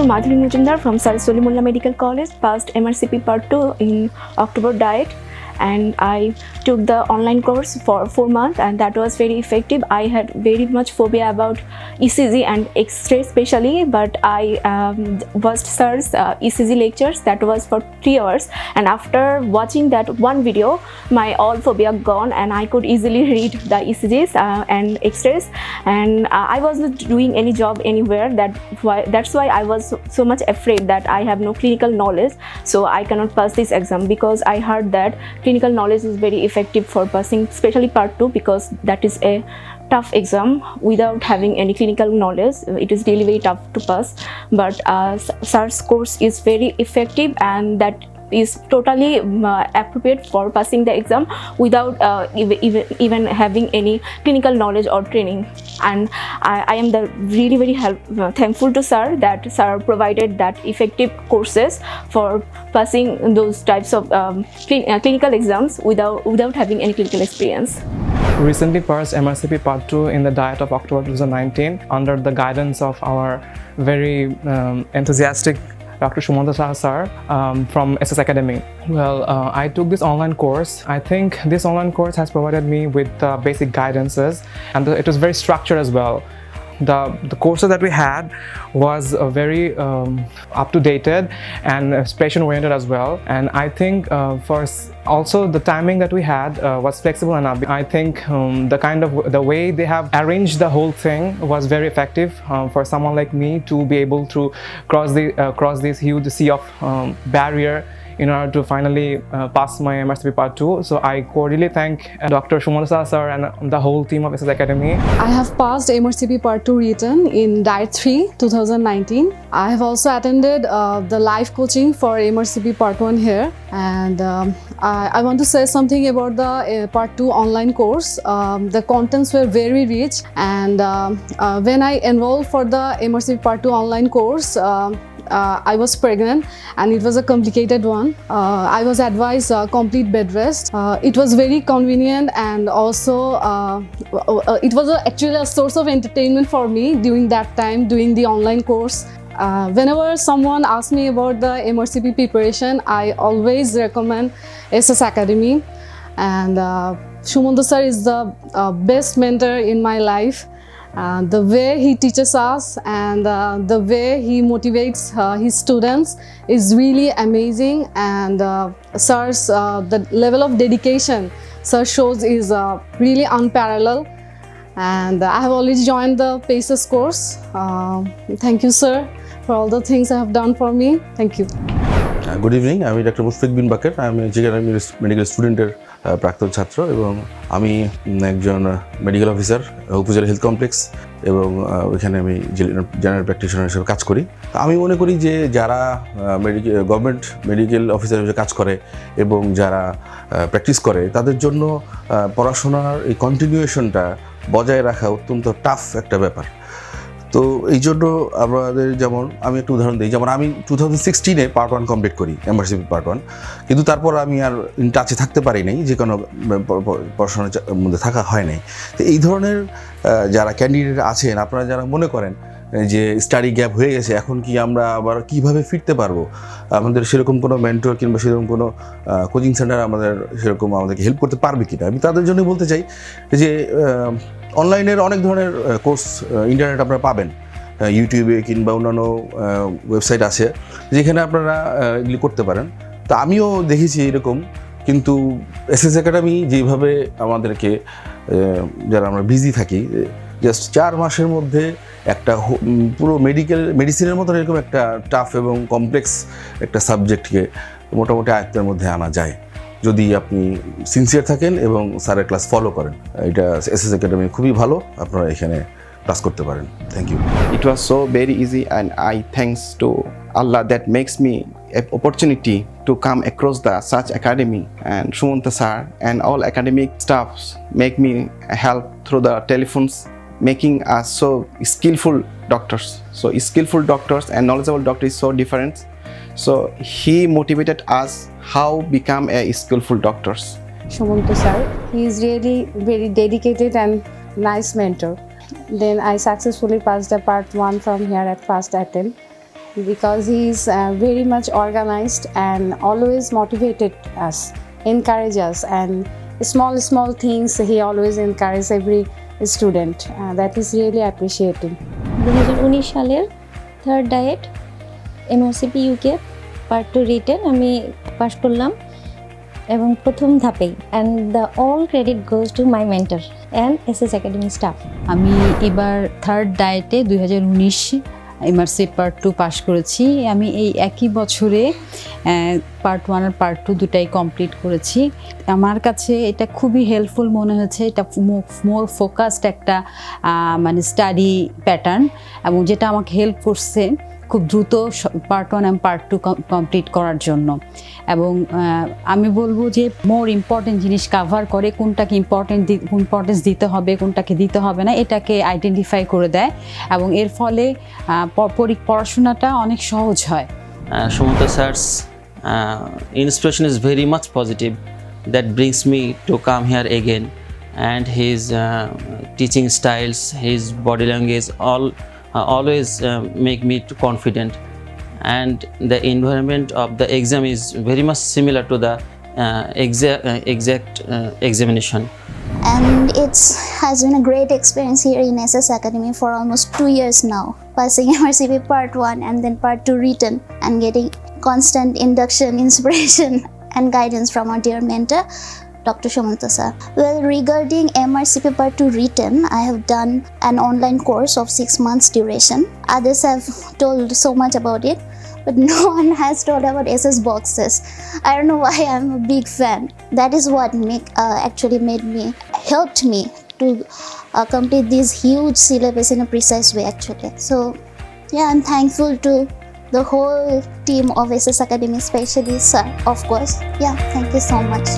Madhuri Mujumdar from Sir Solimullah Medical College, passed MRCP Part 2 in October diet, and I took the online course for 4 months, and that was very effective. I had very much phobia about ECG and X-ray especially, but I watched Sir's ECG lectures. That was for 3 hours, and after watching that one video, my all phobia gone, and I could easily read the ECGs and X-rays, and I was not doing any job anywhere. That's why I was so much afraid that I have no clinical knowledge, so I cannot pass this exam, because I heard that clinical knowledge is very effective for passing, especially Part 2, because that is a tough exam. Without having any clinical knowledge, it is really very tough to pass. But Sir's course is very effective, and that is totally appropriate for passing the exam without even having any clinical knowledge or training. And I am really very thankful to Sir that Sir provided that effective courses for passing those types of clinical exams without having any clinical experience. Recently passed MRCP Part 2 in the diet of October 2019 under the guidance of our very enthusiastic Dr. Shumanta Saha sir from SS Academy. Well, I took this online course. I think this online course has provided me with basic guidances, and it was very structured as well. The courses that we had was very up-to-date and patient-oriented as well, and I think also the timing that we had was flexible enough. I think the way they have arranged the whole thing was very effective for someone like me to be able to cross this huge sea of barrier in order to finally pass my MRCP Part 2. So I cordially thank Dr. Shumanta Saha sir and the whole team of SS Academy. I have passed MRCP Part 2 written in Diet 3 2019. I have also attended the live coaching for MRCP Part 1 here, and I want to say something about the Part 2 online course. The contents were very rich, and when I enrolled for the MRCP Part 2 online course, I was pregnant, and it was a complicated one. I was advised complete bed rest. It was very convenient, and also it was actually a source of entertainment for me during that time doing the online course. Whenever someone asks me about the MRCP preparation, I always recommend SS Academy, and Shumanta sir is the best mentor in my life. The way he teaches us and the way he motivates his students is really amazing, and Sir's the level of dedication Sir shows is really unparalleled. And I have already joined the PACES course. Thank you, sir, for all the things I have done for me. Thank you. Good evening. আমি doctor Mushfiq বিন বাকের। আমি জিগারামি medical স্টুডেন্টের প্রাক্তন ছাত্র, এবং আমি একজন medical officer উপজেলা health complex, এবং ওইখানে আমি জেনারেল প্র্যাকটিশনার হিসেবে কাজ করি। আমি মনে করি যে যারা গভর্নমেন্ট মেডিকেল অফিসার হিসেবে কাজ করে এবং যারা প্র্যাকটিস করে, তাদের জন্য পড়াশোনার এই কন্টিনিউয়েশনটা বজায় রাখা অত্যন্ত টাফ একটা ব্যাপার। তো এই জন্য আমাদের, যেমন আমি একটু উদাহরণ দিই, যেমন আমি 2016-এ Part 1 কমপ্লিট করি, MRCP Part 1, কিন্তু তারপর আমি আর ইন টাচে থাকতে পারি নাই, যে কোনো পড়াশোনার মধ্যে থাকা হয় নাই। তো এই ধরনের যারা ক্যান্ডিডেট আছেন, আপনারা যারা মনে করেন যে স্টাডি গ্যাপ হয়ে গেছে, এখন কি আমরা আবার কীভাবে ফিরতে পারবো, আমাদের সেরকম কোনো মেন্টর কিংবা সেরকম কোনো কোচিং সেন্টার আমাদেরকে হেল্প করতে পারবে কিনা, আমি তাদের জন্য বলতে চাই যে অনলাইনের অনেক ধরনের কোর্স ইন্টারনেট আপনারা পাবেন, ইউটিউবে কিংবা অন্যান্য ওয়েবসাইট আছে যেখানে আপনারা এগুলি করতে পারেন। তো আমিও দেখেছি এরকম, কিন্তু SS একাডেমি যেভাবে আমাদেরকে, যারা আমরা বিজি থাকি, জাস্ট 4 মাসের মধ্যে একটা পুরো মেডিসিনের মতন এরকম একটা টাফ এবং কমপ্লেক্স একটা সাবজেক্টকে মোটামুটি আয়ত্তের মধ্যে আনা যায়, যদি আপনি সিনসিয়ার থাকেন এবং স্যারের ক্লাস ফলো করেন। এটা SS একাডেমি খুবই ভালো, আপনারা এখানে ক্লাস করতে পারেন। Thank you. It was so very easy, and I thanks to Allah that makes me an opportunity to come across the such academy, and Shumanta sir and all academic staffs make me help through the telephones, making us so skillful doctors. So skillful doctors and knowledgeable doctor is so different. So he motivated us how become a skillful doctors. Shumanta sir, he is really very dedicated and nice mentor. Then I successfully passed the Part 1 from here at first attempt. because he's very much organized and always motivated us, encourage us, and small things he always encourages every student. That is really appreciating. 2019 সালের third diet MRCP UK part 2 written আমি pass করলাম এবং প্রথম ধাপেই and the all credit goes to my mentor and SS Academy staff. আমি এবার third ডায়েটে 2019 MRC part 2 pass করেছি। আমি এই একই বছরে পার্ট 1 আর পার্ট 2 দুটাই কমপ্লিট করেছি। আমার কাছে এটা খুবই হেল্পফুল মনে হয়েছে। এটা মোর ফোকাসড একটা মানে স্টাডি প্যাটার্ন, এবং যেটা আমাকে হেল্প করছে খুব দ্রুত পার্ট 1 এবং পার্ট 2 কমপ্লিট করার জন্য। এবং আমি বলবো যে মোর ইম্পর্টেন্ট জিনিস কাভার করে, কোনটাকে ইম্পর্টেন্স দিতে হবে, কোনটাকে দিতে হবে না, এটাকে আইডেন্টিফাই করে দেয়, এবং এর ফলে পড়াশোনাটা অনেক সহজ হয়। Shumanta sir's inspiration is very much positive, that brings me to come here again, and his teaching styles, his body language, all always make me too confident, and the environment of the exam is very much similar to the exact examination. And it has been a great experience here in SS Academy for almost 2 years now, passing MRCP Part 1 and then Part 2 written, and getting constant induction, inspiration and guidance from our dear mentor, Dr. Shumanta sir. Well, regarding MRCP Part 2 written, I have done an online course of 6 months duration. Others have told so much about it, but no one has told about SS boxes. I don't know why. I'm a big fan. That is what actually helped me to complete this huge syllabus in a precise way actually. So yeah, I'm thankful to the whole team of SS Academy, especially sir, of course. Yeah, thank you so much.